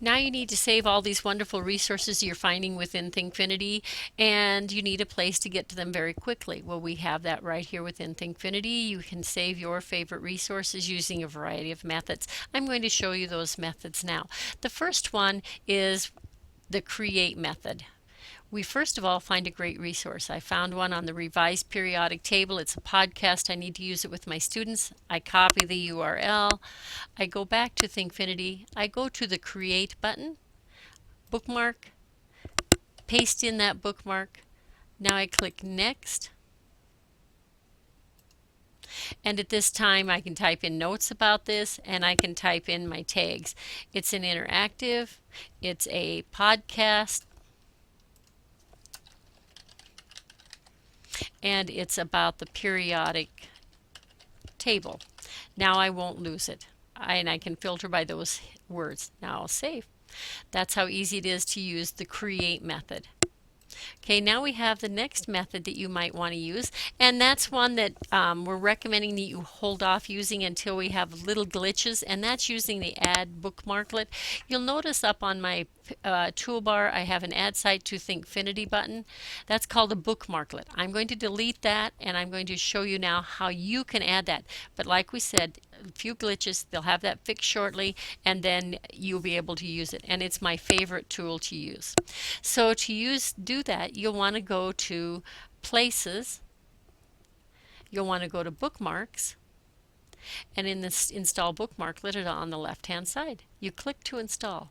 Now you need to save all these wonderful resources you're finding within Thinkfinity, and you need a place to get to them very quickly. Well, we have that right here within Thinkfinity. You can save your favorite resources using a variety of methods. I'm going to show you those methods now. The first one is the create method. We first of all find a great resource. I found one on the revised periodic table. It's a podcast. I need to use it with my students. I copy the URL. I go back to Thinkfinity. I go to the create button, bookmark, paste in that bookmark. Now I click next. And at this time I can type in notes about this and I can type in my tags. It's an interactive, it's a podcast, and it's about the periodic table. Now I won't lose it. And I can filter by those words. Now I'll save. That's how easy it is to use the create method. Okay, now we have the next method that you might want to use, and that's one that we're recommending that you hold off using until we have little glitches, and that's using the add bookmarklet. You'll notice up on my toolbar I have an add site to Thinkfinity button. That's called a bookmarklet. I'm going to delete that, and I'm going to show you now how you can add that. But like we said, a few glitches, they'll have that fixed shortly, and then you'll be able to use it. And it's my favorite tool to use. So to do that, you'll want to go to Places, you'll want to go to Bookmarks, and in this Install Bookmarklet on the left-hand side, you click to install.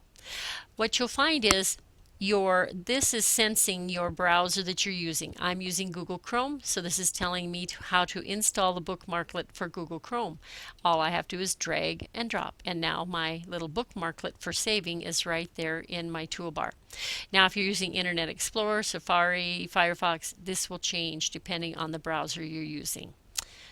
What you'll find is this is sensing your browser that you're using. I'm using Google Chrome, so this is telling me how to install the bookmarklet for Google Chrome. All I have to do is drag and drop, and now my little bookmarklet for saving is right there in my toolbar. Now if you're using Internet Explorer, Safari, Firefox, this will change depending on the browser you're using.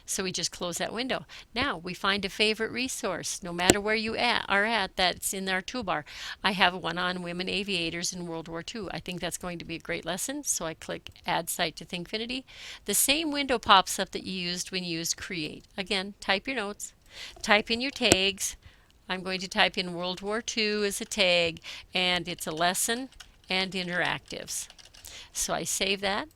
So we just close that window. Now we find a favorite resource, no matter where you are at, that's in our toolbar. I have one on women aviators in World War II. I think that's going to be a great lesson, so I click Add Site to Thinkfinity. The same window pops up that you used when you used Create. Again, type your notes, type in your tags. I'm going to type in World War II as a tag, and it's a lesson and interactives. So I save that.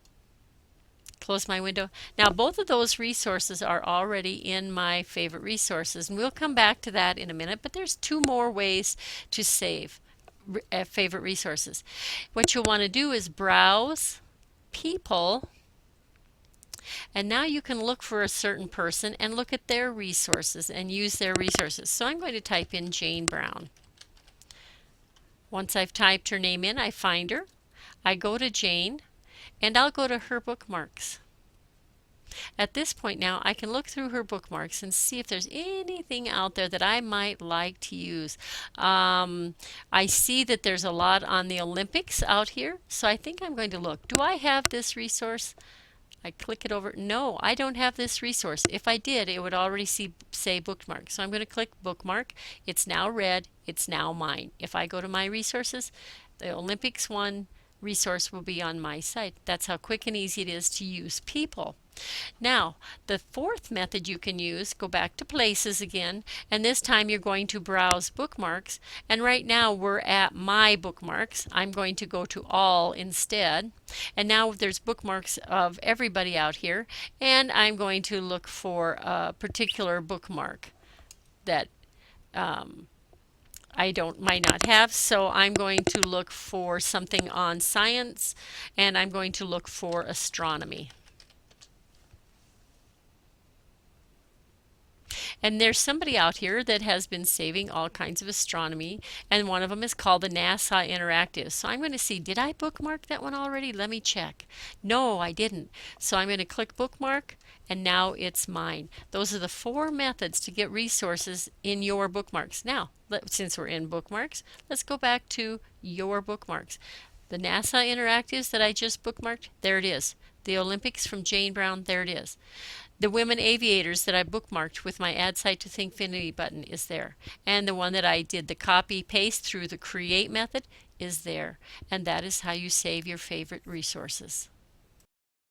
Close my window. Now both of those resources are already in my favorite resources, and we'll come back to that in a minute, but there's two more ways to save favorite resources. What you'll want to do is browse people, and now you can look for a certain person and look at their resources and use their resources. So I'm going to type in Jane Brown. Once I've typed her name in, I find her. I go to Jane, and I'll go to her bookmarks. At this point now, I can look through her bookmarks and see if there's anything out there that I might like to use. I see that there's a lot on the Olympics out here, so I think I'm going to look. Do I have this resource? I click it over. No, I don't have this resource. If I did, it would already say bookmark. So I'm going to click bookmark. It's now red. It's now mine. If I go to my resources, the Olympics one resource will be on my site. That's how quick and easy it is to use people. Now, the fourth method you can use, go back to Places again, and this time you're going to browse bookmarks. And right now we're at My Bookmarks. I'm going to go to All instead. And now there's bookmarks of everybody out here, and I'm going to look for a particular bookmark that might not have, so I'm going to look for something on science, and I'm going to look for astronomy. And there's somebody out here that has been saving all kinds of astronomy, and one of them is called the NASA Interactive. So I'm going to see, did I bookmark that one already? Let me check. No, I didn't. So I'm going to click bookmark, and now it's mine. Those are the four methods to get resources in your bookmarks. Now, since we're in bookmarks, let's go back to your bookmarks. The NASA Interactives that I just bookmarked, there it is. The Olympics from Jane Brown, there it is. The women aviators that I bookmarked with my Add Site to Thinkfinity button is there. And the one that I did the copy paste through the create method is there. And that is how you save your favorite resources.